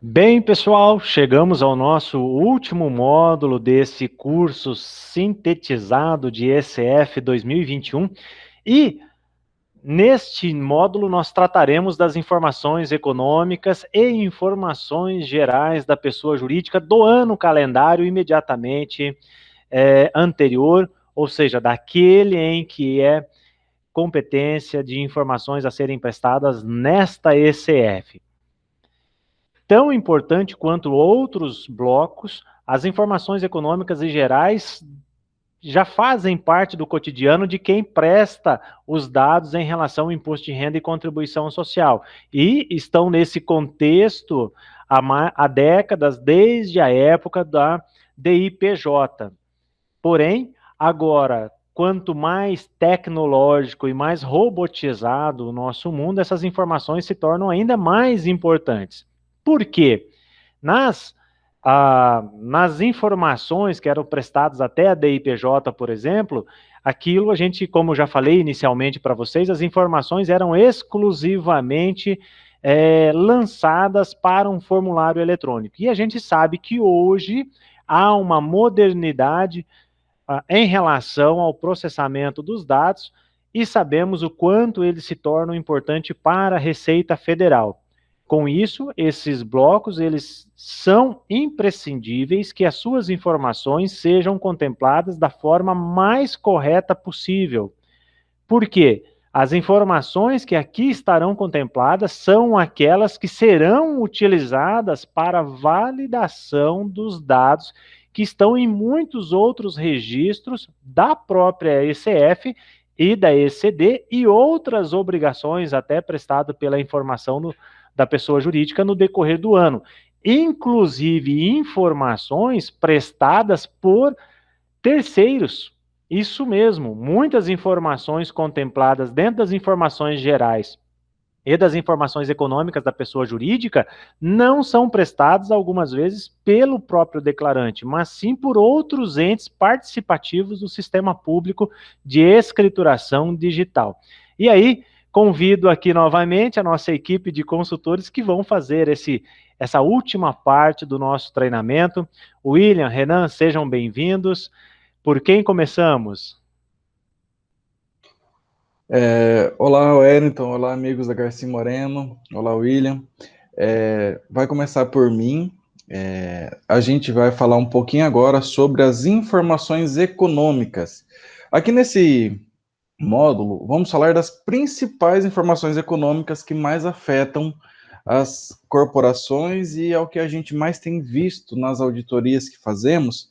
Bem, pessoal, chegamos ao nosso último módulo desse curso sintetizado de ECF 2021 e neste módulo nós trataremos das informações econômicas e informações gerais da pessoa jurídica do ano calendário imediatamente anterior, ou seja, daquele em que é competência de informações a serem prestadas nesta ECF. Tão importante quanto outros blocos, as informações econômicas e gerais já fazem parte do cotidiano de quem presta os dados em relação ao imposto de renda e contribuição social. E estão nesse contexto há décadas, desde a época da DIPJ. Porém, agora, quanto mais tecnológico e mais robotizado o nosso mundo, essas informações se tornam ainda mais importantes. Por quê? Nas, nas informações que eram prestadas até a DIPJ, por exemplo, aquilo a gente, como já falei inicialmente para vocês, as informações eram exclusivamente lançadas para um formulário eletrônico. E a gente sabe que hoje há uma modernidade em relação ao processamento dos dados e sabemos o quanto eles se tornam importantes para a Receita Federal. Com isso, esses blocos, eles são imprescindíveis que as suas informações sejam contempladas da forma mais correta possível. Por quê? As informações que aqui estarão contempladas são aquelas que serão utilizadas para validação dos dados que estão em muitos outros registros da própria ECF e da ECD e outras obrigações até prestadas pela informação da pessoa jurídica no decorrer do ano, inclusive informações prestadas por terceiros. Isso mesmo, muitas informações contempladas dentro das informações gerais e das informações econômicas da pessoa jurídica não são prestadas algumas vezes pelo próprio declarante, mas sim por outros entes participativos do sistema público de escrituração digital. E aí, convido aqui novamente a nossa equipe de consultores que vão fazer essa última parte do nosso treinamento. William, Renan, sejam bem-vindos. Por quem começamos? Olá, Wellington. Olá, amigos da Garcia Moreno. Olá, William. Vai começar por mim. A gente vai falar um pouquinho agora sobre as informações econômicas. Aqui nesse módulo, vamos falar das principais informações econômicas que mais afetam as corporações e ao que a gente mais tem visto nas auditorias que fazemos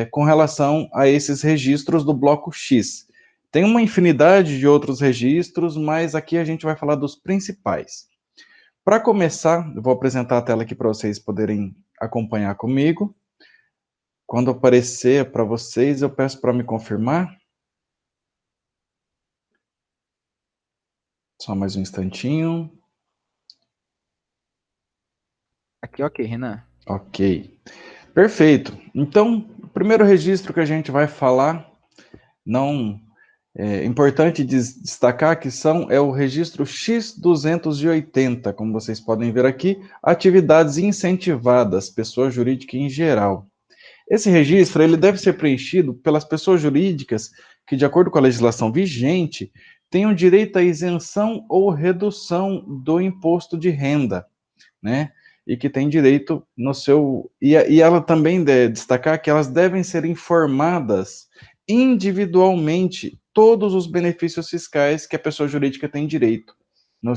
com relação a esses registros do bloco X. Tem uma infinidade de outros registros, mas aqui a gente vai falar dos principais. Para começar, eu vou apresentar a tela aqui para vocês poderem acompanhar comigo. Quando aparecer para vocês, eu peço para me confirmar. Só mais um instantinho. Aqui, ok, Renan. Ok. Perfeito. Então, o primeiro registro que a gente vai falar, não é importante destacar que é o registro X280, como vocês podem ver aqui, atividades incentivadas, pessoa jurídica em geral. Esse registro ele deve ser preenchido pelas pessoas jurídicas que, de acordo com a legislação vigente, tenham direito à isenção ou redução do imposto de renda, né? E que tem direito no seu... E ela também deve destacar que elas devem ser informadas individualmente todos os benefícios fiscais que a pessoa jurídica tem direito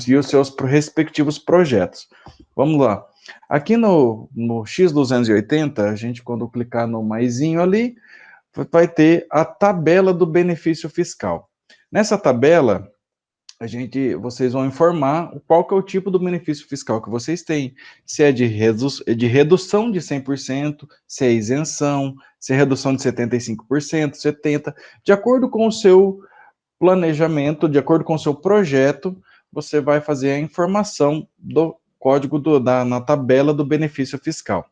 e os seus respectivos projetos. Vamos lá. Aqui no X280, a gente, quando clicar no maisinho ali, vai ter a tabela do benefício fiscal. Nessa tabela, vocês vão informar qual que é o tipo do benefício fiscal que vocês têm, se é de redução de 100%, se é isenção, se é redução de 75%, 70%, de acordo com o seu planejamento, de acordo com o seu projeto, você vai fazer a informação do código na tabela do benefício fiscal.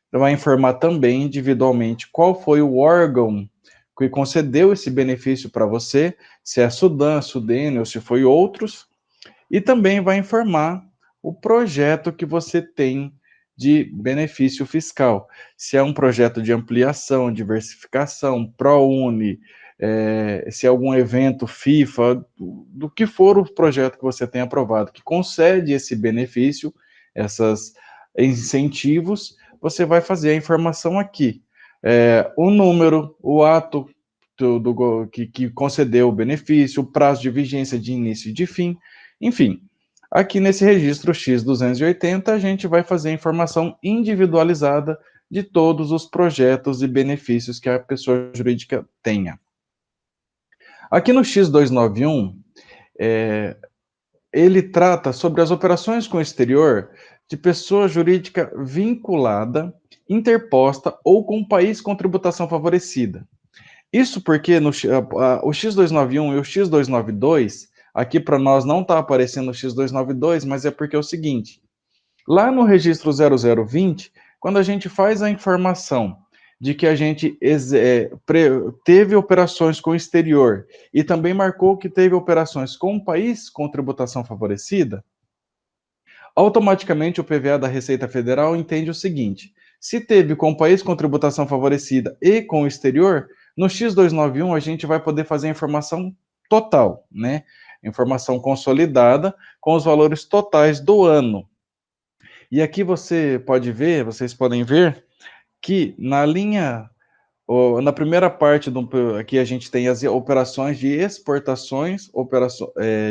Então, vai informar também individualmente qual foi o órgão que concedeu esse benefício para você, se é Sudan, Sudene ou se foi outros, e também vai informar o projeto que você tem de benefício fiscal. Se é um projeto de ampliação, diversificação, ProUni, se é algum evento FIFA, do que for o projeto que você tem aprovado, que concede esse benefício, esses incentivos, você vai fazer a informação aqui. O número, o ato que concedeu o benefício, o prazo de vigência de início e de fim, enfim. Aqui nesse registro X280, a gente vai fazer a informação individualizada de todos os projetos e benefícios que a pessoa jurídica tenha. Aqui no X291, ele trata sobre as operações com o exterior de pessoa jurídica vinculada, interposta ou com um país com tributação favorecida. Isso porque o X291 e o X292, aqui para nós não está aparecendo o X292, mas é porque é o seguinte, lá no registro 0020, quando a gente faz a informação de que a gente teve operações com o exterior e também marcou que teve operações com um país com tributação favorecida, automaticamente o PVA da Receita Federal entende o seguinte, se teve com o país com tributação favorecida e com o exterior, no X291 a gente vai poder fazer a informação total, né? Informação consolidada com os valores totais do ano. E aqui vocês podem ver que na linha, na primeira parte, aqui a gente tem as operações de exportações,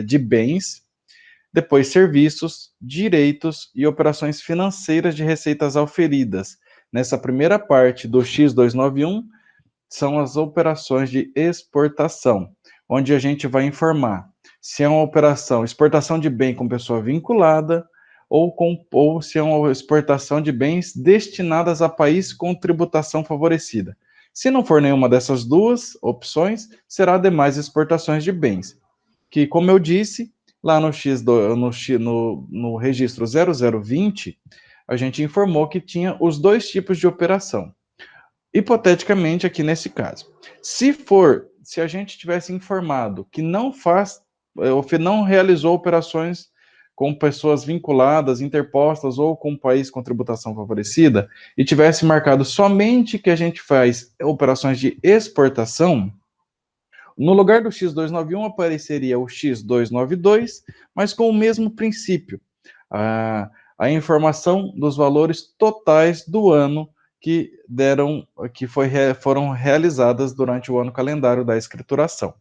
de bens, depois serviços, direitos e operações financeiras de receitas auferidas. Nessa primeira parte do X291, são as operações de exportação, onde a gente vai informar se é uma operação exportação de bem com pessoa vinculada ou se é uma exportação de bens destinadas a país com tributação favorecida. Se não for nenhuma dessas duas opções, será demais exportações de bens, que, como eu disse, lá no registro 0020, a gente informou que tinha os dois tipos de operação. Hipoteticamente, aqui nesse caso, se a gente tivesse informado que não realizou operações com pessoas vinculadas, interpostas ou com um país com tributação favorecida, e tivesse marcado somente que a gente faz operações de exportação, no lugar do X291 apareceria o X292, mas com o mesmo princípio, a informação dos valores totais do ano que foram realizadas durante o ano calendário da escrituração.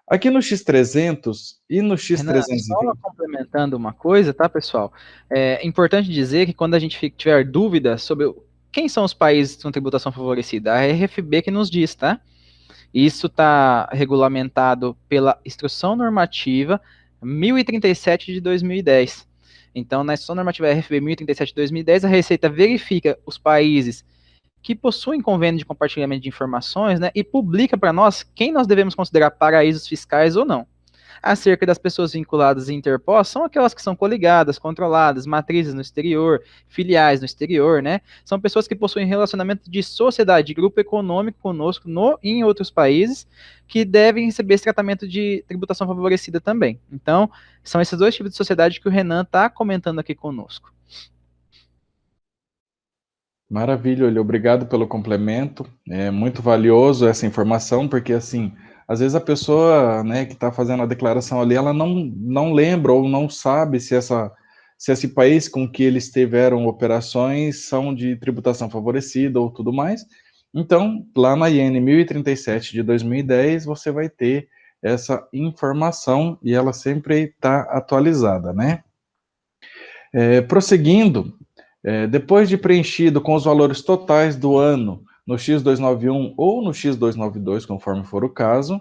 Aqui no X300 e no Renan, X320... só complementando uma coisa, tá, pessoal? É importante dizer que quando a gente tiver dúvida sobre quem são os países com tributação favorecida, a RFB que nos diz, tá? Isso está regulamentado pela Instrução Normativa 1037 de 2010. Então, na Instrução Normativa RFB 1037 de 2010, a Receita verifica os países que possuem convênio de compartilhamento de informações, né, e publica para nós quem nós devemos considerar paraísos fiscais ou não. Acerca das pessoas vinculadas e interpostas, são aquelas que são coligadas, controladas, matrizes no exterior, filiais no exterior, né? São pessoas que possuem relacionamento de sociedade, de grupo econômico conosco e em outros países, que devem receber esse tratamento de tributação favorecida também. Então, são esses dois tipos de sociedade que o Renan está comentando aqui conosco. Maravilha, olha, obrigado pelo complemento, é muito valioso essa informação, porque assim, às vezes a pessoa, né, que está fazendo a declaração ali, ela não lembra ou não sabe se esse país com que eles tiveram operações são de tributação favorecida ou tudo mais. Então, lá na IN 1037 de 2010, você vai ter essa informação e ela sempre está atualizada, né? Prosseguindo, depois de preenchido com os valores totais do ano no X291 ou no X292, conforme for o caso,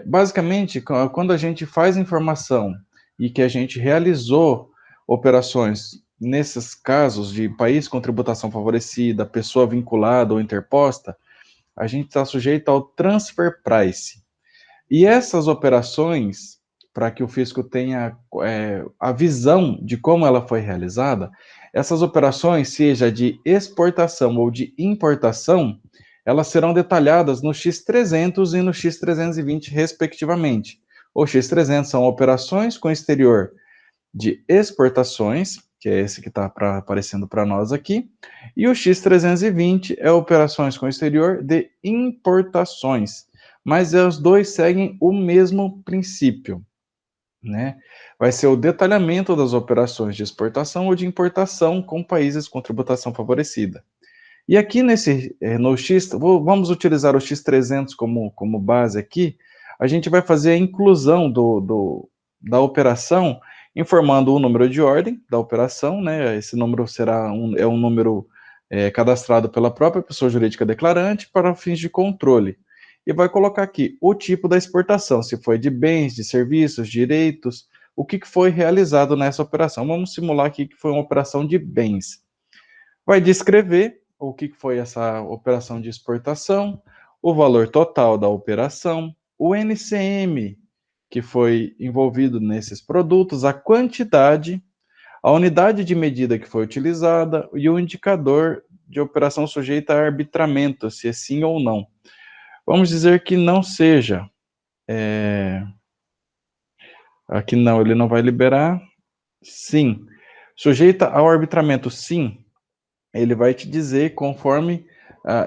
basicamente, quando a gente faz informação e que a gente realizou operações nesses casos de país com tributação favorecida, pessoa vinculada ou interposta, a gente está sujeito ao transfer price. E essas operações, para que o fisco tenha a visão de como ela foi realizada, essas operações, seja de exportação ou de importação, elas serão detalhadas no X300 e no X320, respectivamente. O X300 são operações com exterior de exportações que é esse que está aparecendo para nós aqui, e o X320 é operações com o exterior de importações, mas os dois seguem o mesmo princípio, né? Vai ser o detalhamento das operações de exportação ou de importação com países com tributação favorecida. E aqui no X, vamos utilizar o X300 como base aqui, a gente vai fazer a inclusão da operação, informando o número de ordem da operação, né? Esse número é um número cadastrado pela própria pessoa jurídica declarante para fins de controle. E vai colocar aqui o tipo da exportação, se foi de bens, de serviços, direitos, o que foi realizado nessa operação. Vamos simular aqui que foi uma operação de bens. Vai descrever o que foi essa operação de exportação, o valor total da operação, o NCM que foi envolvido nesses produtos, a quantidade, a unidade de medida que foi utilizada e o indicador de operação sujeita a arbitramento, se é sim ou não. Vamos dizer que não seja. Aqui não, ele não vai liberar. Sim. Sujeita ao arbitramento, sim. Ele vai te dizer conforme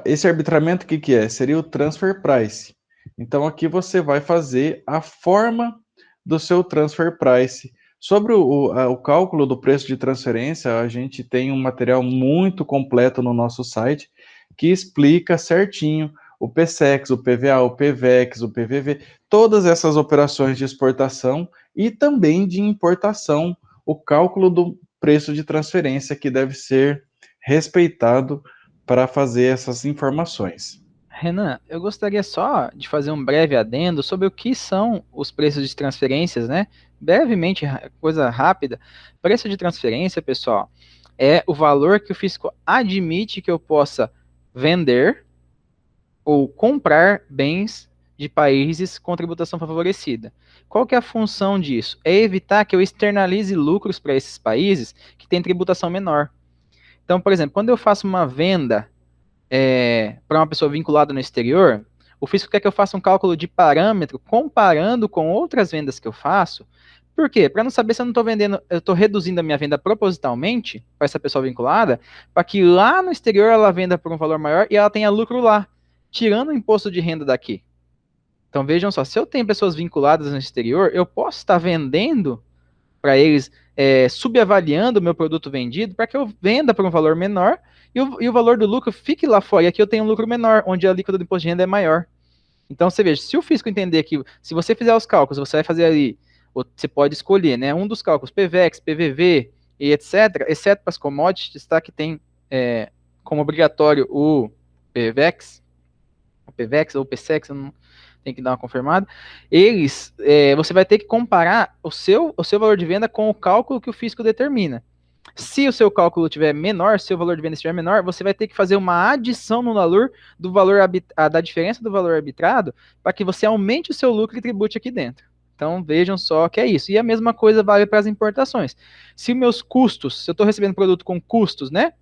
esse arbitramento, o que é? Seria o transfer price. Então, aqui você vai fazer a forma do seu transfer price. Sobre o cálculo do preço de transferência, a gente tem um material muito completo no nosso site que explica certinho o PSEX, o PVA, o PVEX, o PVV, todas essas operações de exportação e também de importação, o cálculo do preço de transferência que deve ser respeitado para fazer essas informações. Renan, eu gostaria só de fazer um breve adendo sobre o que são os preços de transferências, né? Brevemente, coisa rápida. Preço de transferência, pessoal, é o valor que o fisco admite que eu possa vender ou comprar bens de países com tributação favorecida. Qual que é a função disso? É evitar que eu externalize lucros para esses países que têm tributação menor. Então, por exemplo, quando eu faço uma venda para uma pessoa vinculada no exterior, o fisco quer que eu faça um cálculo de parâmetro comparando com outras vendas que eu faço. Por quê? Para não saber se eu não estou vendendo, eu estou reduzindo a minha venda propositalmente para essa pessoa vinculada, para que lá no exterior ela venda por um valor maior e ela tenha lucro lá, tirando o imposto de renda daqui. Então vejam só, se eu tenho pessoas vinculadas no exterior, eu posso estar vendendo para eles, subavaliando o meu produto vendido, para que eu venda por um valor menor e o valor do lucro fique lá fora. E aqui eu tenho um lucro menor, onde a alíquota do imposto de renda é maior. Então você veja, se o fisco entender que, se você fizer os cálculos, você vai fazer ali, você pode escolher, né, um dos cálculos, PVEX, PVV e etc., exceto para as commodities, tá, que tem como obrigatório o PVEX ou o PSEX, eu não tem que dar uma confirmada, você vai ter que comparar o seu valor de venda com o cálculo que o fisco determina. Se o seu cálculo tiver menor, se o valor de venda estiver menor, você vai ter que fazer uma adição no valor da diferença do valor arbitrado para que você aumente o seu lucro e tribute aqui dentro. Então vejam só que é isso. E a mesma coisa vale para as importações. Se meus custos, se eu estou recebendo produto com custos, né,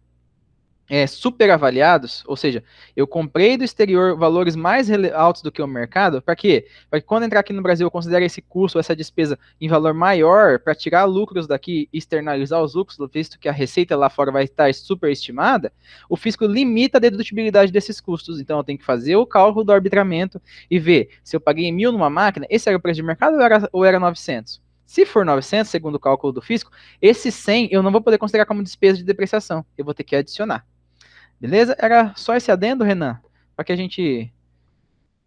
super avaliados, ou seja, eu comprei do exterior valores mais altos do que o mercado, para quê? Para que quando entrar aqui no Brasil eu considere esse custo, essa despesa em valor maior, para tirar lucros daqui e externalizar os lucros, visto que a receita lá fora vai estar superestimada, o fisco limita a dedutibilidade desses custos, então eu tenho que fazer o cálculo do arbitramento e ver se eu paguei 1.000 numa máquina, esse era o preço de mercado ou era 900? Se for 900, segundo o cálculo do fisco, esse 100 eu não vou poder considerar como despesa de depreciação, eu vou ter que adicionar. Beleza? Era só esse adendo, Renan, para que a gente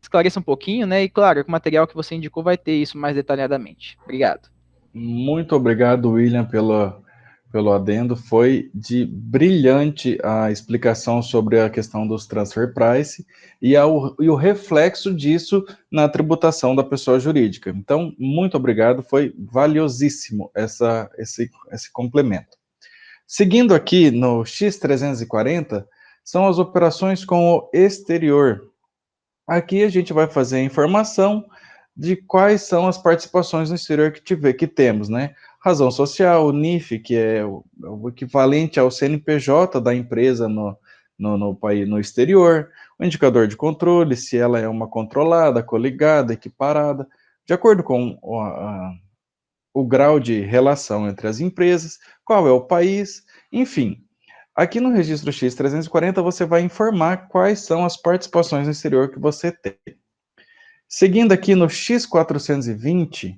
esclareça um pouquinho, né? E claro, o material que você indicou vai ter isso mais detalhadamente. Obrigado. Muito obrigado, William, pelo adendo. Foi de brilhante a explicação sobre a questão dos transfer price e o reflexo disso na tributação da pessoa jurídica. Então, muito obrigado, foi valiosíssimo esse complemento. Seguindo aqui no X340, são as operações com o exterior. Aqui a gente vai fazer a informação de quais são as participações no exterior que temos, né? Razão social, o NIF, que é o equivalente ao CNPJ da empresa no exterior, o indicador de controle, se ela é uma controlada, coligada, equiparada, de acordo com o grau de relação entre as empresas, qual é o país, enfim. Aqui no registro X340 você vai informar quais são as participações no exterior que você tem. Seguindo aqui no X420,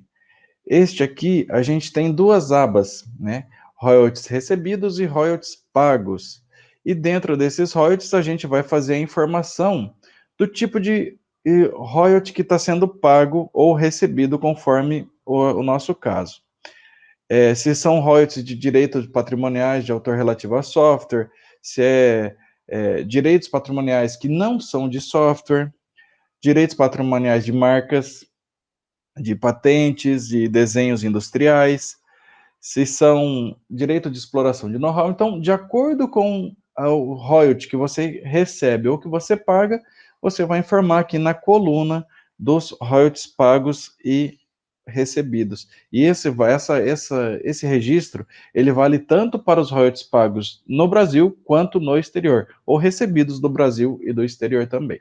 este aqui a gente tem duas abas, né? Royalties recebidos e royalties pagos. E dentro desses royalties a gente vai fazer a informação do tipo de royalty que está sendo pago ou recebido conforme o nosso caso. Se são royalties de direitos patrimoniais de autor relativo a software, se direitos patrimoniais que não são de software, direitos patrimoniais de marcas, de patentes, de desenhos industriais, se são direito de exploração de know-how. Então, de acordo com o royalty que você recebe ou que você paga, você vai informar aqui na coluna dos royalties pagos e recebidos. E esse registro, ele vale tanto para os royalties pagos no Brasil quanto no exterior, ou recebidos do Brasil e do exterior também.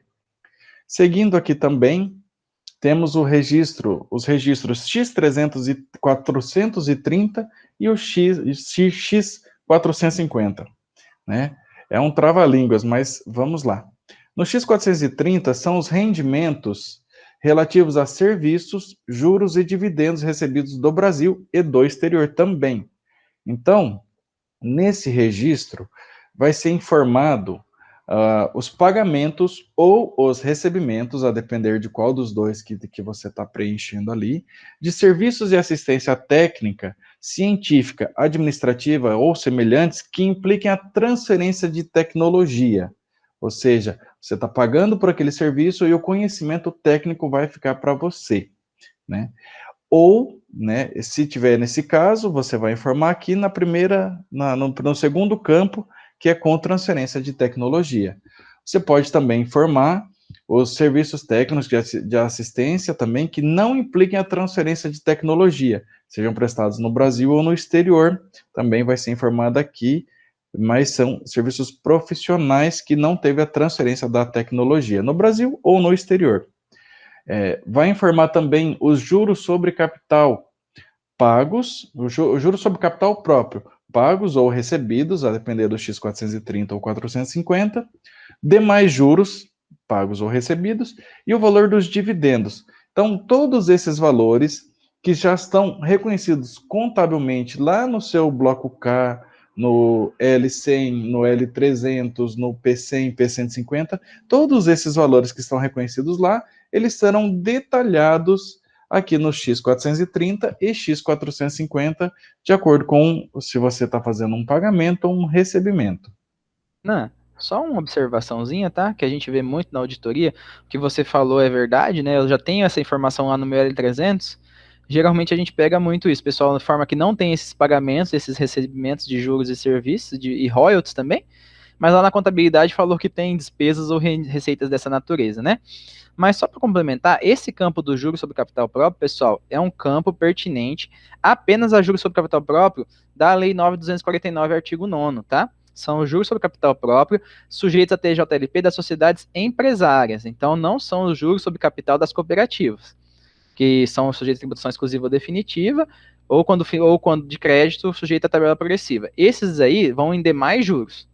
Seguindo aqui também, temos os registros X430 e o X450, né? É um trava-línguas, mas vamos lá. No X430 são os rendimentos relativos a serviços, juros e dividendos recebidos do Brasil e do exterior também. Então, nesse registro, vai ser informado os pagamentos ou os recebimentos, a depender de qual dos dois que você está preenchendo ali, de serviços e assistência técnica, científica, administrativa ou semelhantes que impliquem a transferência de tecnologia. Ou seja, você está pagando por aquele serviço e o conhecimento técnico vai ficar para você, né? Ou, né, se tiver nesse caso, você vai informar aqui no segundo campo, que é com transferência de tecnologia. Você pode também informar os serviços técnicos de assistência também que não impliquem a transferência de tecnologia, sejam prestados no Brasil ou no exterior, também vai ser informado aqui, mas são serviços profissionais que não teve a transferência da tecnologia no Brasil ou no exterior. Vai informar também os juros sobre capital pagos, o juro sobre capital próprio, pagos ou recebidos, a depender do X430 ou 450, demais juros, pagos ou recebidos, e o valor dos dividendos. Então, todos esses valores que já estão reconhecidos contabilmente lá no seu bloco K, no L100, no L300, no P100, P150, todos esses valores que estão reconhecidos lá, eles serão detalhados aqui no X430 e X450, de acordo com se você está fazendo um pagamento ou um recebimento. Não, só uma observaçãozinha, tá? Que a gente vê muito na auditoria. O que você falou é verdade, né? Eu já tenho essa informação lá no meu L300. Geralmente a gente pega muito isso, pessoal, de forma que não tem esses pagamentos, esses recebimentos de juros e serviços, e royalties também, mas lá na contabilidade falou que tem despesas ou receitas dessa natureza, né? Mas só para complementar, esse campo do juros sobre capital próprio, pessoal, é um campo pertinente apenas a juros sobre capital próprio da Lei 9.249, artigo 9º, tá? São os juros sobre capital próprio sujeitos a TJLP das sociedades empresárias. Então, não são os juros sobre capital das cooperativas, que são sujeitos a tributação exclusiva ou definitiva, ou quando de crédito, sujeito a tabela progressiva. Esses aí vão em demais juros.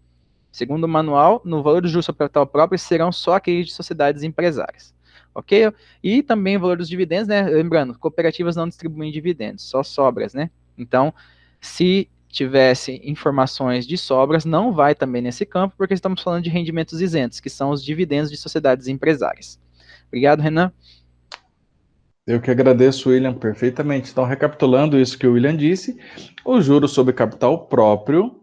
Segundo o manual, no valor do juros sobre capital próprio serão só aqueles de sociedades empresárias. Ok? E também o valor dos dividendos, né? Lembrando, cooperativas não distribuem dividendos, só sobras, né? Então, se tivesse informações de sobras, não vai também nesse campo, porque estamos falando de rendimentos isentos, que são os dividendos de sociedades empresárias. Obrigado, Renan. Eu que agradeço, William, perfeitamente. Então, recapitulando isso que o William disse, o juro sobre capital próprio,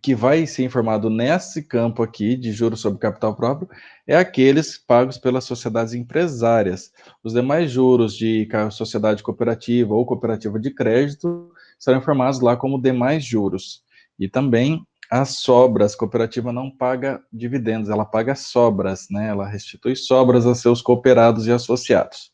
que vai ser informado nesse campo aqui de juros sobre capital próprio, é aqueles pagos pelas sociedades empresárias. Os demais juros de sociedade cooperativa ou cooperativa de crédito serão informados lá como demais juros. E também as sobras, a cooperativa não paga dividendos, ela paga sobras, né? Ela restitui sobras a seus cooperados e associados.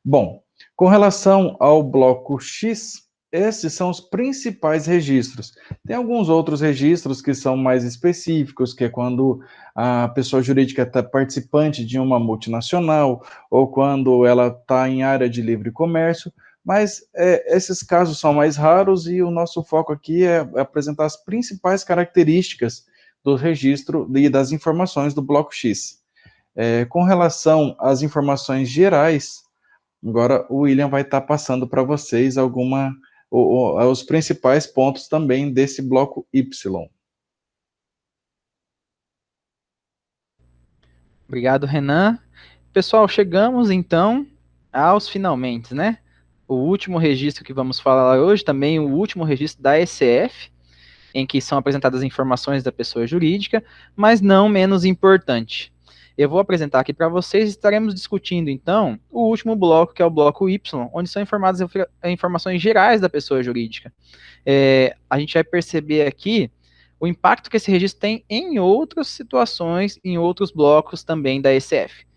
Bom, com relação ao bloco X, esses são os principais registros. Tem alguns outros registros que são mais específicos, que é quando a pessoa jurídica está participante de uma multinacional, ou quando ela está em área de livre comércio, mas esses casos são mais raros e o nosso foco aqui é apresentar as principais características do registro e das informações do bloco X. Com relação às informações gerais, agora o William vai estar passando para vocês os principais pontos também desse bloco Y. Obrigado, Renan. Pessoal, chegamos então aos finalmente, né? O último registro que vamos falar hoje, também o último registro da ECF, em que são apresentadas informações da pessoa jurídica, mas não menos importante. Eu vou apresentar aqui para vocês e estaremos discutindo, então, o último bloco, que é o bloco Y, onde são informadas informações gerais da pessoa jurídica. A gente vai perceber aqui o impacto que esse registro tem em outras situações, em outros blocos também da ECF.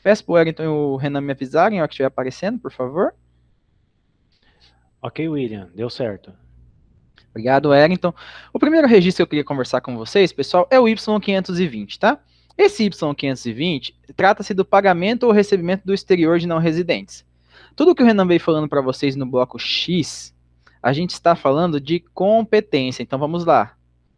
Peço para o Wellington e o Renan me avisarem, ó, que estiver aparecendo, por favor. Ok, William, deu certo. Obrigado, Wellington. O primeiro registro que eu queria conversar com vocês, pessoal, é o Y520, tá? Esse Y520 trata-se do pagamento ou recebimento do exterior de não residentes. Tudo que o Renan veio falando para vocês no bloco X, a gente está falando de competência. Então vamos lá.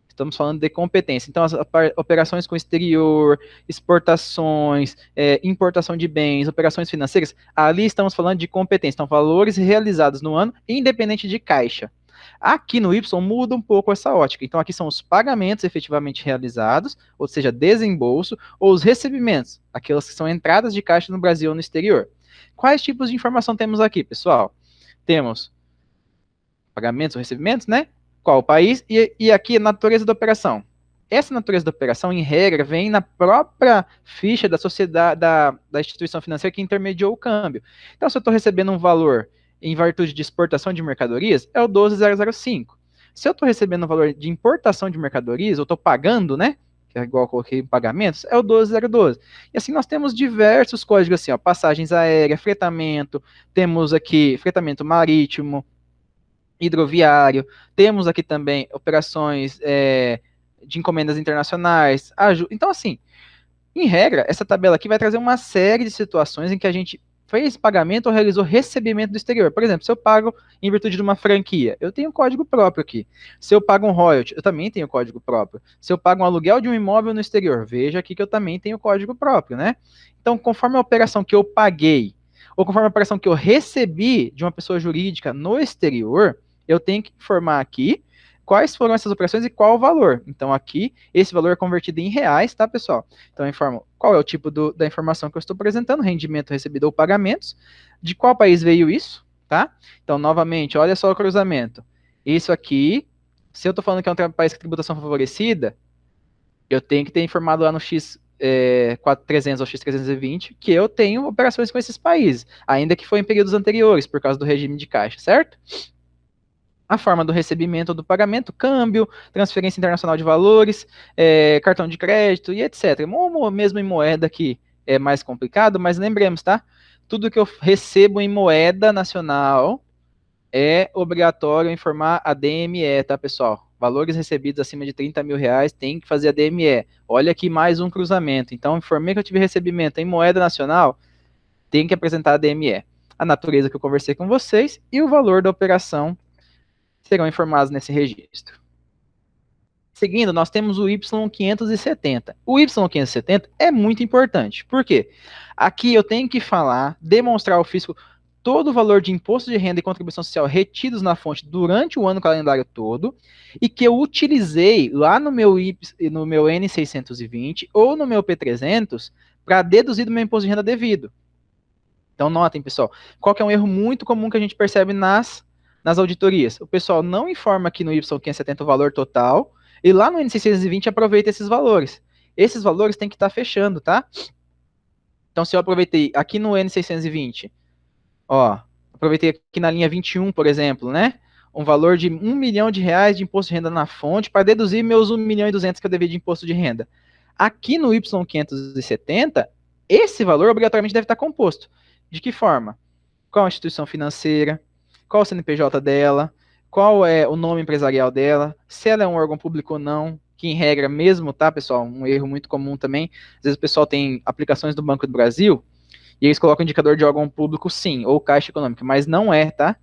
Estamos falando de competência. Então, as operações com exterior, exportações, importação de bens, operações financeiras, ali estamos falando de competência. Então, valores realizados no ano, independente de caixa. Aqui no Y muda um pouco essa ótica. Então, aqui são os pagamentos efetivamente realizados, ou seja, desembolso, ou os recebimentos, aquelas que são entradas de caixa no Brasil ou no exterior. Quais tipos de informação temos aqui, pessoal? Temos pagamentos ou recebimentos, né? Qual o país e aqui a natureza da operação. Essa natureza da operação, em regra, vem na própria ficha da sociedade, da instituição financeira que intermediou o câmbio. Então, se eu estou recebendo um valor em virtude de exportação de mercadorias, é o 12005. Se eu estou recebendo um valor de importação de mercadorias, eu estou pagando, né? Que é igual eu coloquei em pagamentos, é o 12012. E assim nós temos diversos códigos assim, ó, passagens aéreas, fretamento, temos aqui fretamento marítimo, hidroviário, temos aqui também operações de encomendas internacionais, então assim, em regra, essa tabela aqui vai trazer uma série de situações em que a gente fez pagamento ou realizou recebimento do exterior. Por exemplo, se eu pago em virtude de uma franquia, eu tenho código próprio aqui. Se eu pago um royalty, eu também tenho código próprio. Se eu pago um aluguel de um imóvel no exterior, veja aqui que eu também tenho código próprio, né? Então, conforme a operação que eu paguei, ou conforme a operação que eu recebi de uma pessoa jurídica no exterior, eu tenho que informar aqui quais foram essas operações e qual o valor. Então, aqui, esse valor é convertido em reais, tá, pessoal? Então, eu informo qual é o tipo da informação que eu estou apresentando, rendimento recebido ou pagamentos, de qual país veio isso, tá? Então, novamente, olha só o cruzamento. Isso aqui, se eu estou falando que é um país com tributação favorecida, eu tenho que ter informado lá no X 4300 ou X320 que eu tenho operações com esses países, ainda que foi em períodos anteriores, por causa do regime de caixa, certo? A forma do recebimento ou do pagamento, câmbio, transferência internacional de valores, cartão de crédito e etc. Mesmo em moeda que é mais complicado, mas lembremos, tá? Tudo que eu recebo em moeda nacional é obrigatório informar a DME, tá, pessoal? Valores recebidos acima de 30 mil reais tem que fazer a DME. Olha aqui mais um cruzamento. Então, informei que eu tive recebimento em moeda nacional, tem que apresentar a DME. A natureza que eu conversei com vocês e o valor da operação serão informados nesse registro. Seguindo, nós temos o Y570. O Y570 é muito importante. Por quê? Aqui eu tenho que falar, demonstrar ao fisco todo o valor de imposto de renda e contribuição social retidos na fonte durante o ano calendário todo e que eu utilizei lá no meu N620 ou no meu P300 para deduzir do meu imposto de renda devido. Então, notem, pessoal, qual que é um erro muito comum que a gente percebe nas auditorias? O pessoal não informa aqui no Y570 o valor total e lá no N620 aproveita esses valores. Esses valores têm que estar fechando, tá? Então, se eu aproveitei aqui no N620, ó, aproveitei aqui na linha 21, por exemplo, né? Um valor de R$1 milhão de imposto de renda na fonte para deduzir meus 1 milhão e 200 que eu devia de imposto de renda. Aqui no Y570, esse valor obrigatoriamente deve estar composto. De que forma? Qual a instituição financeira? Qual o CNPJ dela? Qual é o nome empresarial dela? Se ela é um órgão público ou não? Que em regra mesmo, tá, pessoal? Um erro muito comum também. Às vezes o pessoal tem aplicações do Banco do Brasil E eles colocam indicador de órgão público, sim, ou Caixa Econômica, mas não é, tá?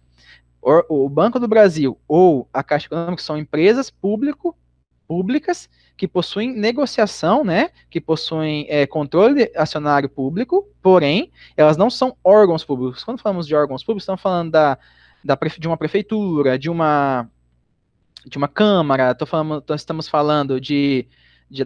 O Banco do Brasil ou a Caixa Econômica são empresas públicas que possuem negociação, né, que possuem controle acionário público, porém, elas não são órgãos públicos. Quando falamos de órgãos públicos, estamos falando de uma prefeitura, de uma câmara, estamos falando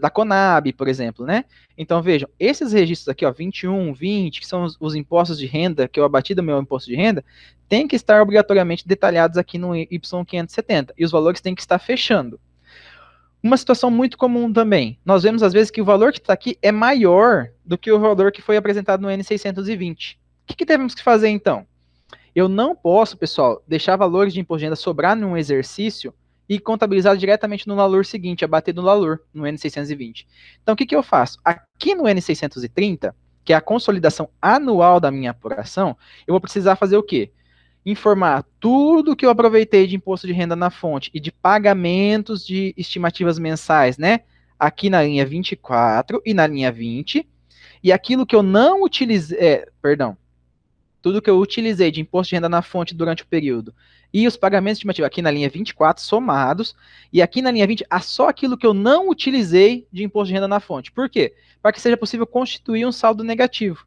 da Conab, por exemplo, né? Então, vejam, esses registros aqui, ó, 21, 20, que são os impostos de renda, que eu abati do meu imposto de renda, tem que estar obrigatoriamente detalhados aqui no Y570, e os valores têm que estar fechando. Uma situação muito comum também, nós vemos às vezes que o valor que está aqui é maior do que o valor que foi apresentado no N620. O que temos que fazer então? Eu não posso, pessoal, deixar valores de imposto de renda sobrar num exercício e contabilizar diretamente no valor seguinte, abater no valor, no N620. Então, o que eu faço? Aqui no N630, que é a consolidação anual da minha apuração, eu vou precisar fazer o quê? Informar tudo que eu aproveitei de imposto de renda na fonte e de pagamentos de estimativas mensais, né? Aqui na linha 24 e na linha 20. E aquilo que eu não utilizei, tudo que eu utilizei de imposto de renda na fonte durante o período e os pagamentos estimativos aqui na linha 24 somados, e aqui na linha 20, só aquilo que eu não utilizei de imposto de renda na fonte. Por quê? Para que seja possível constituir um saldo negativo.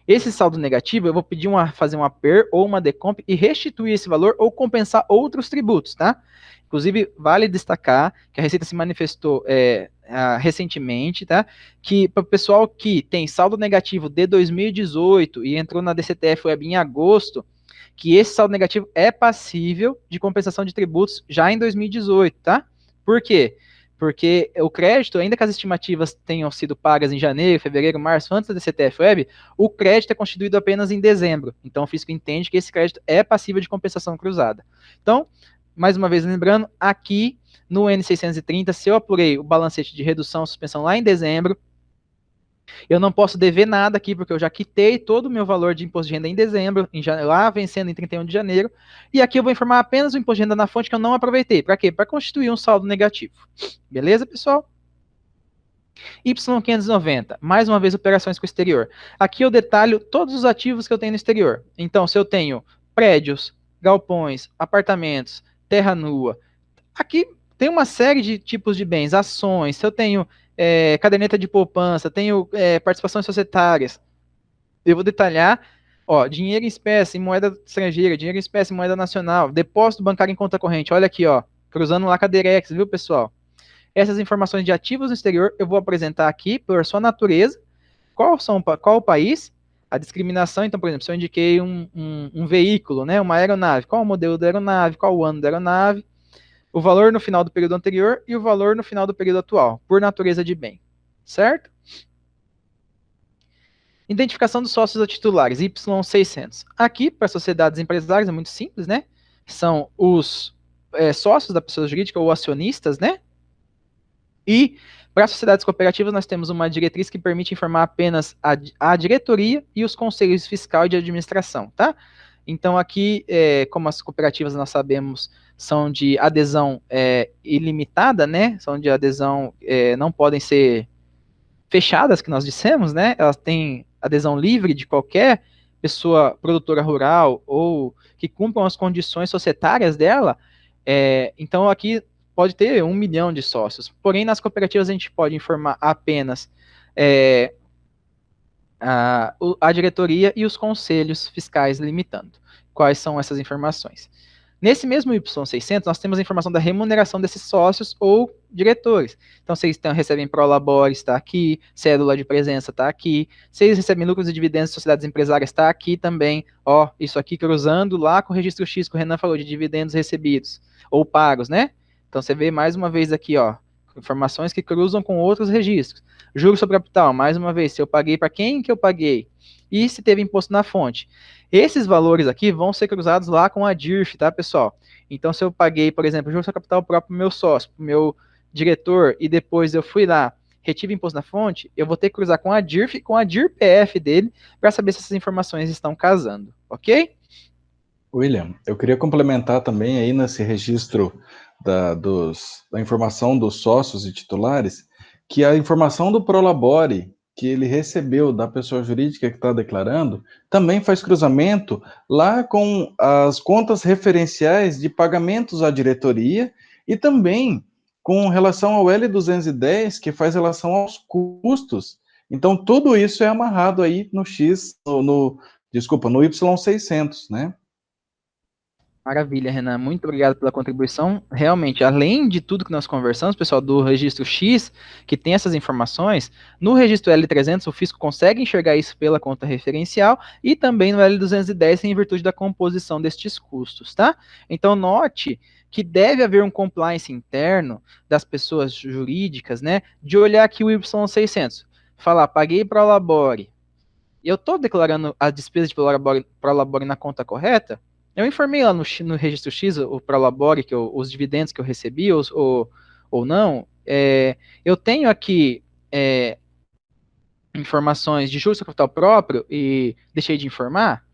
Esse saldo negativo, eu vou pedir fazer uma PER ou uma DECOMP e restituir esse valor ou compensar outros tributos, tá? Inclusive, vale destacar que a Receita se manifestou recentemente, tá? Que para o pessoal que tem saldo negativo de 2018 e entrou na DCTF Web em agosto, que esse saldo negativo é passível de compensação de tributos já em 2018, tá? Por quê? Porque o crédito, ainda que as estimativas tenham sido pagas em janeiro, fevereiro, março, antes da DCTF Web, o crédito é constituído apenas em dezembro. Então, o fisco entende que esse crédito é passível de compensação cruzada. Então, mais uma vez lembrando, aqui no N630, se eu apurei o balancete de redução suspensão lá em dezembro, eu não posso dever nada aqui, porque eu já quitei todo o meu valor de imposto de renda em dezembro, lá vencendo em 31 de janeiro, e aqui eu vou informar apenas o imposto de renda na fonte que eu não aproveitei. Para quê? Para constituir um saldo negativo. Beleza, pessoal? Y590, mais uma vez operações com o exterior. Aqui eu detalho todos os ativos que eu tenho no exterior. Então, se eu tenho prédios, galpões, apartamentos, terra nua, aqui tem uma série de tipos de bens, ações, se eu tenho caderneta de poupança, tenho participações societárias, eu vou detalhar, ó, dinheiro em espécie, em moeda estrangeira, dinheiro em espécie, em moeda nacional, depósito bancário em conta corrente, olha aqui, ó, cruzando lá com a Direx, viu, pessoal? Essas informações de ativos no exterior eu vou apresentar aqui por sua natureza, qual o país, a discriminação, então, por exemplo, se eu indiquei um veículo, né, uma aeronave, qual o modelo da aeronave, qual o ano da aeronave, o valor no final do período anterior e o valor no final do período atual, por natureza de bem, certo? Identificação dos sócios ou titulares, Y600. Aqui, para sociedades empresárias, é muito simples, né? São os sócios da pessoa jurídica ou acionistas, né? E para sociedades cooperativas, nós temos uma diretriz que permite informar apenas a diretoria e os conselhos fiscal e de administração, tá? Então, aqui, como as cooperativas, nós sabemos, são de adesão ilimitada, né? São de adesão, não podem ser fechadas, que nós dissemos, né? Elas têm adesão livre de qualquer pessoa produtora rural ou que cumpram as condições societárias dela. Então, aqui pode ter 1 milhão de sócios. Porém, nas cooperativas, a gente pode informar apenas a diretoria e os conselhos fiscais limitando. Quais são essas informações? Nesse mesmo Y600, nós temos a informação da remuneração desses sócios ou diretores. Então, se eles recebem prolabore, está aqui, cédula de presença está aqui, se eles recebem lucros e dividendos de sociedades empresárias, está aqui também, ó, isso aqui cruzando lá com o registro X que o Renan falou, de dividendos recebidos, ou pagos, né? Então, você vê mais uma vez aqui, ó, informações que cruzam com outros registros. Juros sobre capital, mais uma vez, se eu paguei, para quem que eu paguei? E se teve imposto na fonte. Esses valores aqui vão ser cruzados lá com a DIRF, tá, pessoal? Então, se eu paguei, por exemplo, juros sobre capital próprio pro meu sócio, pro meu diretor, e depois eu fui lá, retive imposto na fonte, eu vou ter que cruzar com a DIRF e com a DIR-PF dele, para saber se essas informações estão casando, ok? William, eu queria complementar também aí nesse registro da informação dos sócios e titulares, que a informação do Prolabore, que ele recebeu da pessoa jurídica que está declarando, também faz cruzamento lá com as contas referenciais de pagamentos à diretoria e também com relação ao L210, que faz relação aos custos. Então, tudo isso é amarrado aí no X, desculpa, no Y600, né? Maravilha, Renan. Muito obrigado pela contribuição. Realmente, além de tudo que nós conversamos, pessoal, do registro X, que tem essas informações, no registro L300 o fisco consegue enxergar isso pela conta referencial e também no L210 em virtude da composição destes custos, tá? Então, note que deve haver um compliance interno das pessoas jurídicas, né, de olhar aqui o Y600, falar, paguei para o Labore, e eu estou declarando a despesa de Prolabore na conta correta. Eu informei lá no registro X o Prolabore, os dividendos que eu recebi ou não. Eu tenho aqui informações de juros sobre capital próprio e deixei de informar.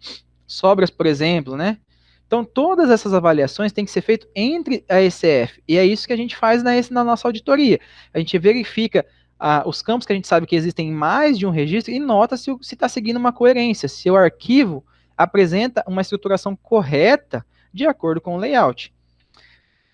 Sobras, por exemplo, né? Então, todas essas avaliações têm que ser feitas entre a ECF. E é isso que a gente faz na nossa auditoria. A gente verifica os campos que a gente sabe que existem mais de um registro e nota se está seguindo uma coerência, se o arquivo apresenta uma estruturação correta de acordo com o layout.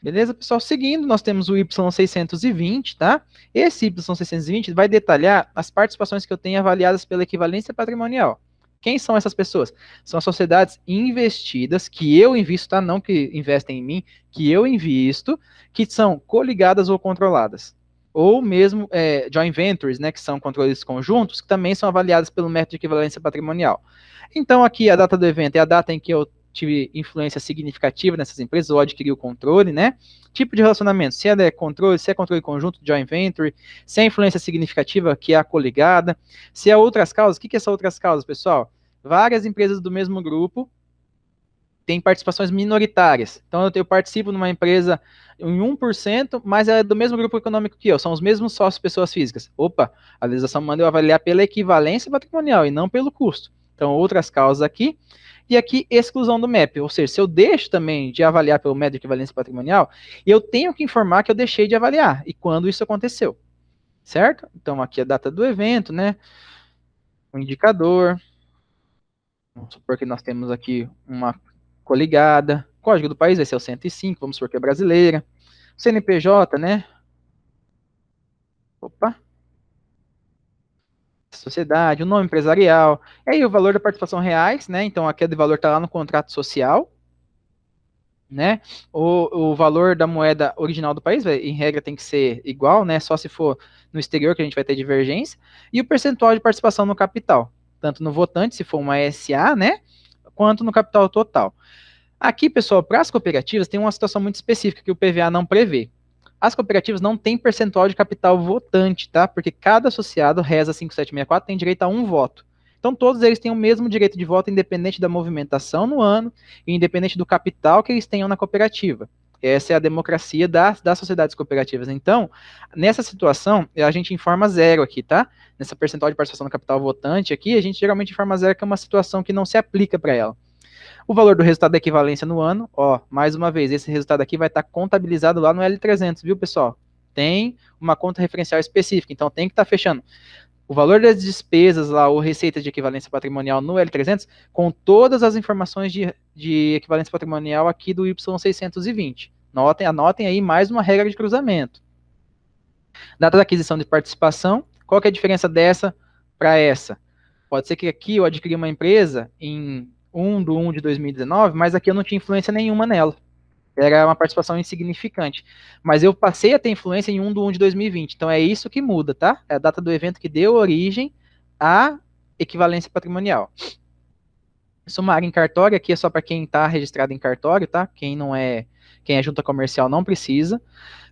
Beleza, pessoal? Seguindo, nós temos o Y620, tá? Esse Y620 vai detalhar as participações que eu tenho avaliadas pela equivalência patrimonial. Quem são essas pessoas? São as sociedades investidas, que eu invisto, tá? Não que investem em mim, que eu invisto, que são coligadas ou controladas. Ou mesmo joint ventures, né, que são controles conjuntos, que também são avaliadas pelo método de equivalência patrimonial. Então, aqui a data do evento é a data em que eu tive influência significativa nessas empresas, ou adquiri o controle, né? Tipo de relacionamento, se é controle conjunto, joint venture, se é influência significativa, que é a coligada, se é outras causas, o que são outras causas, pessoal? Várias empresas do mesmo grupo têm participações minoritárias. Então, eu participo numa empresa em 1%, mas é do mesmo grupo econômico que eu, são os mesmos sócios pessoas físicas. Opa, a legislação manda eu avaliar pela equivalência patrimonial e não pelo custo. Então, outras causas aqui. E aqui, exclusão do MEP, ou seja, se eu deixo também de avaliar pelo método de equivalência patrimonial, eu tenho que informar que eu deixei de avaliar, e quando isso aconteceu, certo? Então, aqui a data do evento, né, o indicador, vamos supor que nós temos aqui uma coligada, código do país vai ser o 105, vamos supor que é brasileira, CNPJ, né, opa, sociedade, o nome empresarial, e aí o valor da participação reais, né, então aquele valor está lá no contrato social, né, o valor da moeda original do país, em regra tem que ser igual, né, só se for no exterior que a gente vai ter divergência, e o percentual de participação no capital, tanto no votante, se for uma SA, né, quanto no capital total. Aqui, pessoal, para as cooperativas tem uma situação muito específica que o PVA não prevê. As cooperativas não têm percentual de capital votante, tá? Porque cada associado, reza 5764, tem direito a um voto. Então, todos eles têm o mesmo direito de voto, independente da movimentação no ano e independente do capital que eles tenham na cooperativa. Essa é a democracia das sociedades cooperativas. Então, nessa situação, a gente informa zero aqui, tá? Nessa percentual de participação no capital votante aqui, a gente geralmente informa zero, que é uma situação que não se aplica para ela. O valor do resultado da equivalência no ano, ó, mais uma vez, esse resultado aqui vai estar contabilizado lá no L300, viu, pessoal? Tem uma conta referencial específica, então tem que estar fechando o valor das despesas lá, ou receita de equivalência patrimonial no L300, com todas as informações de equivalência patrimonial aqui do Y620. Anotem aí mais uma regra de cruzamento. Data da aquisição de participação, qual que é a diferença dessa para essa? Pode ser que aqui eu adquiri uma empresa em 1 de 2019, mas aqui eu não tinha influência nenhuma nela. Era uma participação insignificante. Mas eu passei a ter influência em 1 de 2020. Então é isso que muda, tá? É a data do evento que deu origem à equivalência patrimonial. Sumário em cartório, aqui é só para quem está registrado em cartório, tá? Quem é junta comercial não precisa.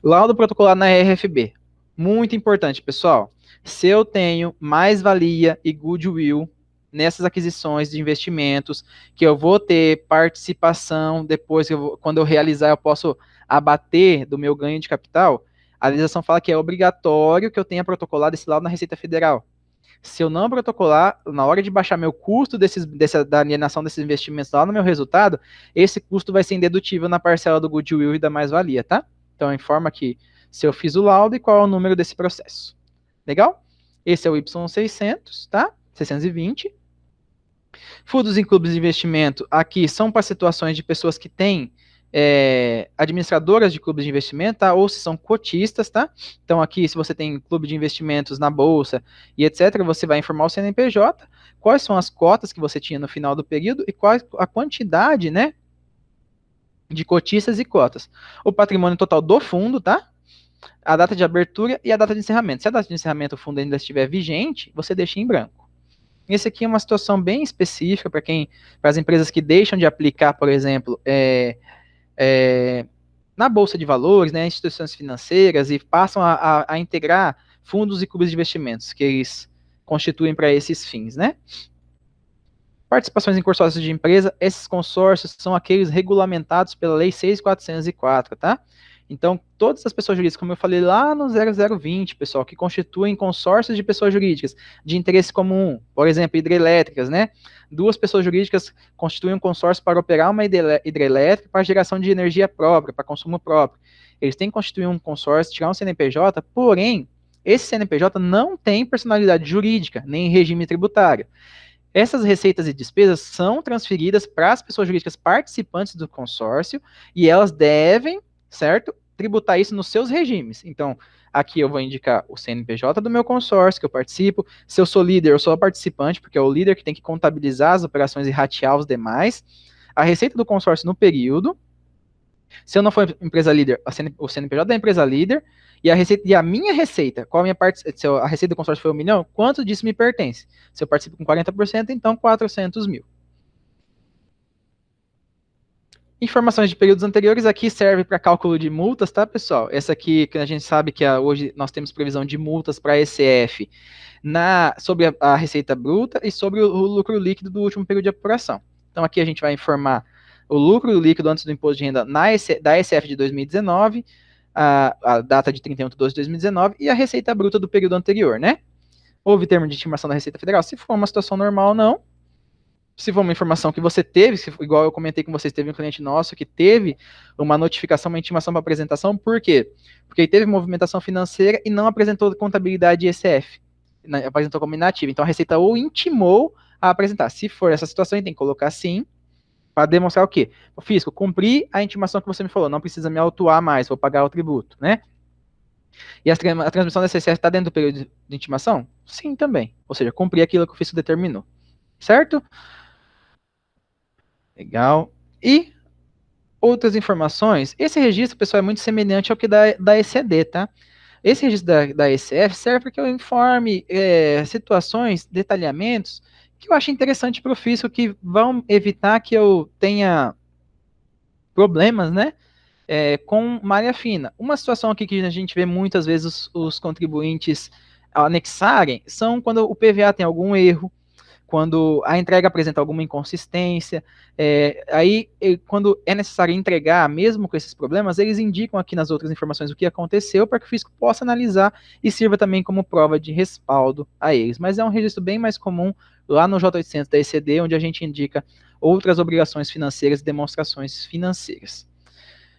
Laudo protocolar na RFB. Muito importante, pessoal. Se eu tenho mais-valia e goodwill nessas aquisições de investimentos, que eu vou ter participação depois, quando eu realizar, eu posso abater do meu ganho de capital, a legislação fala que é obrigatório que eu tenha protocolado esse laudo na Receita Federal. Se eu não protocolar, na hora de baixar meu custo da alienação desses investimentos lá no meu resultado, esse custo vai ser indedutível na parcela do goodwill e da mais-valia, tá? Então, informa aqui se eu fiz o laudo e qual é o número desse processo. Legal? Esse é o Y600, tá? 620. Fundos em clubes de investimento, aqui são para situações de pessoas que têm administradoras de clubes de investimento, tá? Ou se são cotistas, tá? Então aqui, se você tem clube de investimentos na bolsa e etc., você vai informar o CNPJ, quais são as cotas que você tinha no final do período e qual a quantidade, né, de cotistas e cotas. O patrimônio total do fundo, tá? A data de abertura e a data de encerramento. Se a data de encerramento do fundo ainda estiver vigente, você deixa em branco. Esse aqui é uma situação bem específica para as empresas que deixam de aplicar, por exemplo, na bolsa de valores, né, instituições financeiras e passam a integrar fundos e clubes de investimentos que eles constituem para esses fins, né? Participações em consórcios de empresa, esses consórcios são aqueles regulamentados pela Lei 6.404, tá? Então, todas as pessoas jurídicas, como eu falei lá no 0020, pessoal, que constituem consórcios de pessoas jurídicas de interesse comum, por exemplo, hidrelétricas, né? Duas pessoas jurídicas constituem um consórcio para operar uma hidrelétrica para geração de energia própria, para consumo próprio. Eles têm que constituir um consórcio, tirar um CNPJ, porém, esse CNPJ não tem personalidade jurídica, nem regime tributário. Essas receitas e despesas são transferidas para as pessoas jurídicas participantes do consórcio e elas devem, certo, tributar isso nos seus regimes. Então, aqui eu vou indicar o CNPJ do meu consórcio, que eu participo. Se eu sou líder, eu sou participante, porque é o líder que tem que contabilizar as operações e ratear os demais. A receita do consórcio no período. Se eu não for empresa líder, o CNPJ da empresa líder e a minha receita, qual a minha parte, se a receita do consórcio foi 1 milhão, quanto disso me pertence? Se eu participo com 40%, então 400 mil. Informações de períodos anteriores aqui serve para cálculo de multas, tá, pessoal? Essa aqui, que a gente sabe que hoje nós temos previsão de multas para ECF sobre a receita bruta e sobre o lucro líquido do último período de apuração. Então aqui a gente vai informar o lucro líquido antes do imposto de renda da ECF de 2019, a data de 31 de 12 de 2019 e a receita bruta do período anterior, né? Houve termo de estimação da Receita Federal? Se for uma situação normal, não. Se for uma informação que você teve, igual eu comentei com vocês, teve um cliente nosso que teve uma notificação, uma intimação para apresentação, por quê? Porque ele teve movimentação financeira e não apresentou contabilidade ECF, apresentou como inativa. Então a Receita ou intimou a apresentar. Se for essa situação, tem que colocar sim, para demonstrar o quê? O fisco, cumpri a intimação que você me falou, não precisa me autuar mais, vou pagar o tributo, né? E a transmissão da CCF está dentro do período de intimação? Sim, também. Ou seja, cumprir aquilo que o fisco determinou. Certo? Legal. E outras informações. Esse registro, pessoal, é muito semelhante ao que da ECD, tá? Esse registro da ECF serve para que eu informe situações, detalhamentos, que eu acho interessante para o fisco, que vão evitar que eu tenha problemas, né? Com malha fina. Uma situação aqui que a gente vê muitas vezes os contribuintes anexarem são quando o PVA tem algum erro, quando a entrega apresenta alguma inconsistência, quando é necessário entregar, mesmo com esses problemas, eles indicam aqui nas outras informações o que aconteceu para que o fisco possa analisar e sirva também como prova de respaldo a eles. Mas é um registro bem mais comum lá no J800 da ECD, onde a gente indica outras obrigações financeiras e demonstrações financeiras.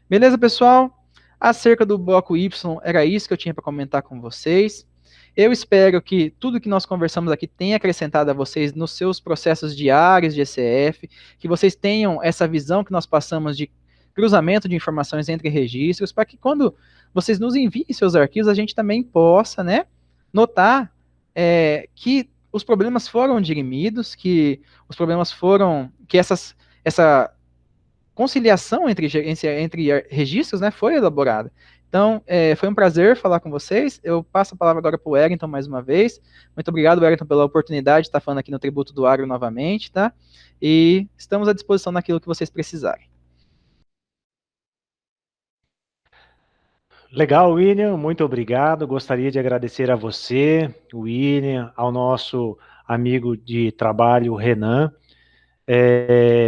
Beleza, pessoal? Acerca do bloco Y, era isso que eu tinha para comentar com vocês. Eu espero que tudo que nós conversamos aqui tenha acrescentado a vocês nos seus processos diários de ECF, que vocês tenham essa visão que nós passamos de cruzamento de informações entre registros, para que quando vocês nos enviem seus arquivos, a gente também possa, né, notar que os problemas foram dirimidos, que os problemas foram, que essa conciliação entre registros, né, foi elaborada. Então, foi um prazer falar com vocês. Eu passo a palavra agora para o Wellington mais uma vez. Muito obrigado, Wellington, pela oportunidade de estar falando aqui no Tributo do Agro novamente, tá? E estamos à disposição naquilo que vocês precisarem. Legal, William, muito obrigado. Gostaria de agradecer a você, William, ao nosso amigo de trabalho, Renan,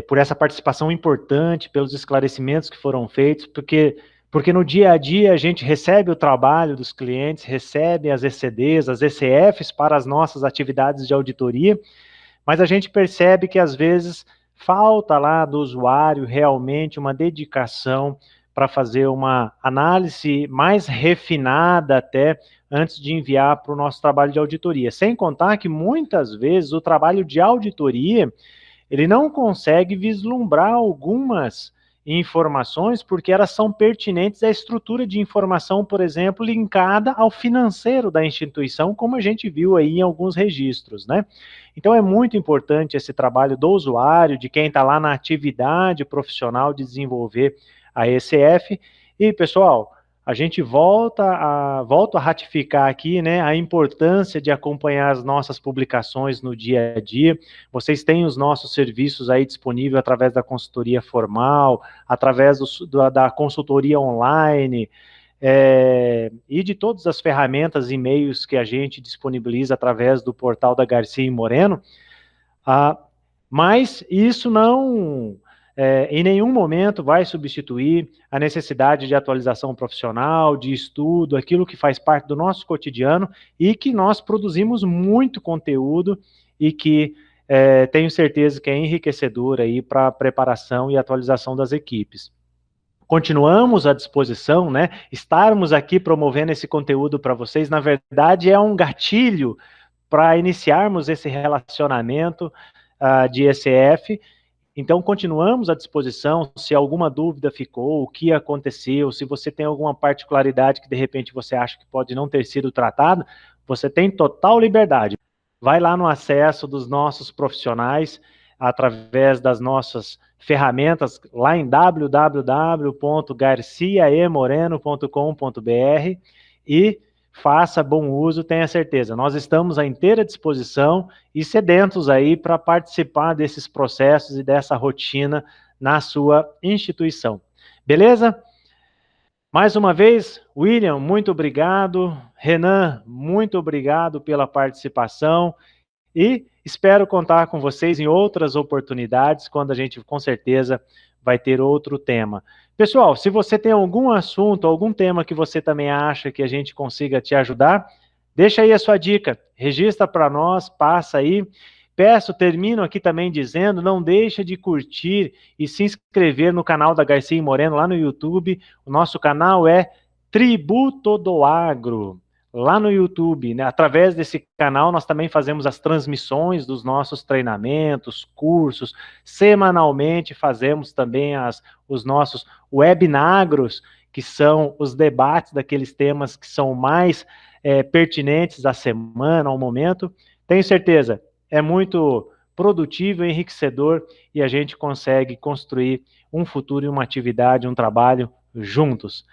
por essa participação importante, pelos esclarecimentos que foram feitos, porque no dia a dia a gente recebe o trabalho dos clientes, recebe as ECDs, as ECFs para as nossas atividades de auditoria, mas a gente percebe que às vezes falta lá do usuário realmente uma dedicação para fazer uma análise mais refinada até antes de enviar para o nosso trabalho de auditoria. Sem contar que muitas vezes o trabalho de auditoria, ele não consegue vislumbrar algumas informações porque elas são pertinentes à estrutura de informação, por exemplo, linkada ao financeiro da instituição, como a gente viu aí em alguns registros, né? Então é muito importante esse trabalho do usuário, de quem está lá na atividade profissional de desenvolver a ECF. E, pessoal, a gente volta a ratificar aqui, né, a importância de acompanhar as nossas publicações no dia a dia. Vocês têm os nossos serviços aí disponíveis através da consultoria formal, através da consultoria online, e de todas as ferramentas e meios que a gente disponibiliza através do portal da Garcia e Moreno. Mas isso não, em nenhum momento vai substituir a necessidade de atualização profissional, de estudo, aquilo que faz parte do nosso cotidiano e que nós produzimos muito conteúdo e que tenho certeza que é enriquecedor aí para a preparação e atualização das equipes. Continuamos à disposição, né? Estarmos aqui promovendo esse conteúdo para vocês, na verdade, é um gatilho para iniciarmos esse relacionamento de ECF. Então, continuamos à disposição. Se alguma dúvida ficou, o que aconteceu, se você tem alguma particularidade que de repente você acha que pode não ter sido tratado, você tem total liberdade. Vai lá no acesso dos nossos profissionais, através das nossas ferramentas, lá em www.garciaemoreno.com.br e faça bom uso, tenha certeza. Nós estamos à inteira disposição e sedentos aí para participar desses processos e dessa rotina na sua instituição. Beleza? Mais uma vez, William, muito obrigado. Renan, muito obrigado pela participação. E espero contar com vocês em outras oportunidades, quando a gente, com certeza, vai ter outro tema. Pessoal, se você tem algum assunto, algum tema que você também acha que a gente consiga te ajudar, deixa aí a sua dica, registra para nós, passa aí. Termino aqui também dizendo, não deixa de curtir e se inscrever no canal da Garcia e Moreno lá no YouTube. O nosso canal é Tributo do Agro. Lá no YouTube, né? Através desse canal, nós também fazemos as transmissões dos nossos treinamentos, cursos. Semanalmente fazemos também os nossos webinagros, que são os debates daqueles temas que são mais pertinentes à semana, ao momento. Tenho certeza, é muito produtivo, enriquecedor, e a gente consegue construir um futuro e uma atividade, um trabalho juntos.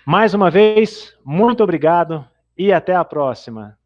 Mais uma vez, muito obrigado. E até a próxima.